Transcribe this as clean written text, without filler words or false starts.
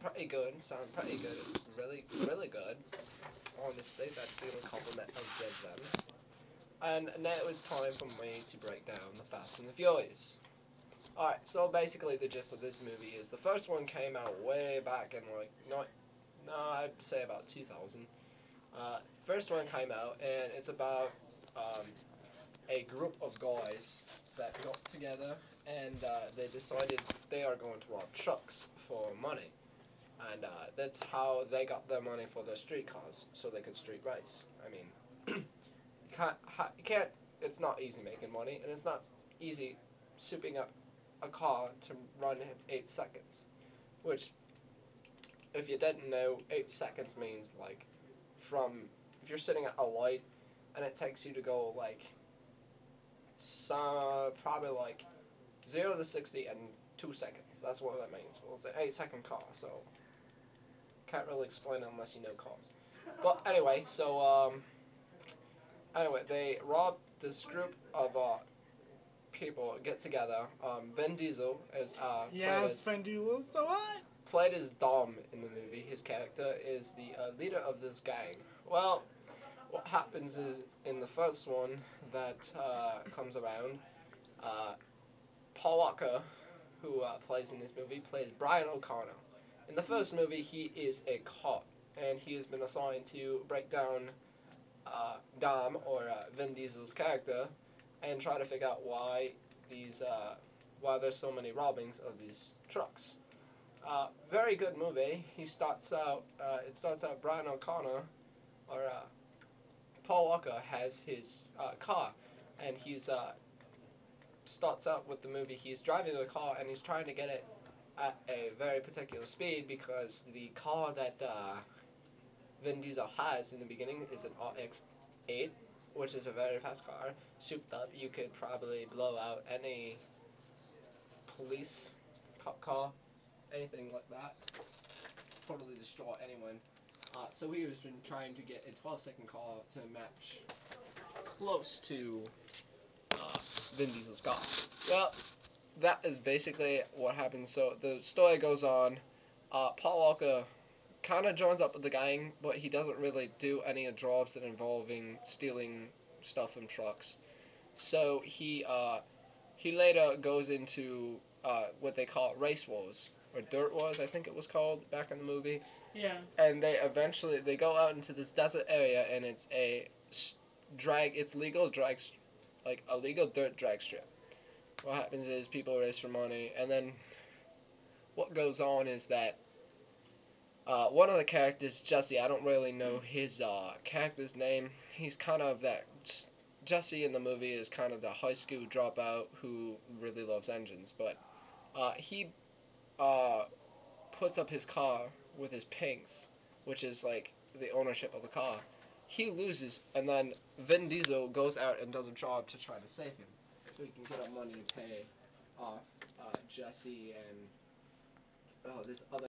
pretty good. Sound pretty good. Really, really good. Honestly, that's the only compliment I'll give them. And now it's time for me to break down the Fast and the Furious. Alright, so basically the gist of this movie is the first one came out way back in like, I'd say about 2000. First one came out and it's about a group of guys that got together and they decided they are going to rob trucks for money. And that's how they got their money for their street cars, so they could street race. I mean, you can't, it's not easy making money, and it's not easy souping up a car to run in 8 seconds. Which, if you didn't know, 8 seconds means, like, if you're sitting at a light, and it takes you to go, like, probably, like, 0 to 60 in 2 seconds. That's what that means. Well, it's an 8-second car, so can't really explain it unless you know cars. But anyway, so, they rob this group of, people get together. Vin Diesel is, Vin Diesel, so what? Played as Dom in the movie. His character is the leader of this gang. Well, what happens is, in the first one that comes around, Paul Walker, who plays in this movie, plays Brian O'Connor. In the first movie, he is a cop, and he has been assigned to break down Dom, or Vin Diesel's character, and try to figure out why there's so many robbings of these trucks. Very good movie. It starts out Brian O'Connor, or Paul Walker, has his car, and he's starts out with the movie. He's driving the car, and he's trying to get it at a very particular speed because the car that Vin Diesel has in the beginning is an RX-8, which is a very fast car. Souped up, you could probably blow out any police cop car, anything like that. Totally destroy anyone. So he was been trying to get a 12-second car to match close to Vin Diesel's car. Well, that is basically what happens. So the story goes on. Paul Walker kind of joins up with the gang, but he doesn't really do any of jobs that involving stealing stuff from trucks. So he later goes into what they call Race Wars, or Dirt Wars, I think it was called back in the movie. Yeah. And they go out into this desert area, and it's it's legal drag, like a legal dirt drag strip. What happens is people race for money, and then what goes on is that one of the characters, Jesse, I don't really know his character's name. He's kind of that. Jesse in the movie is kind of the high school dropout who really loves engines, but he puts up his car with his pinks, which is like the ownership of the car. He loses, and then Vin Diesel goes out and does a job to try to save him, so he can get up money to pay off Jesse and this other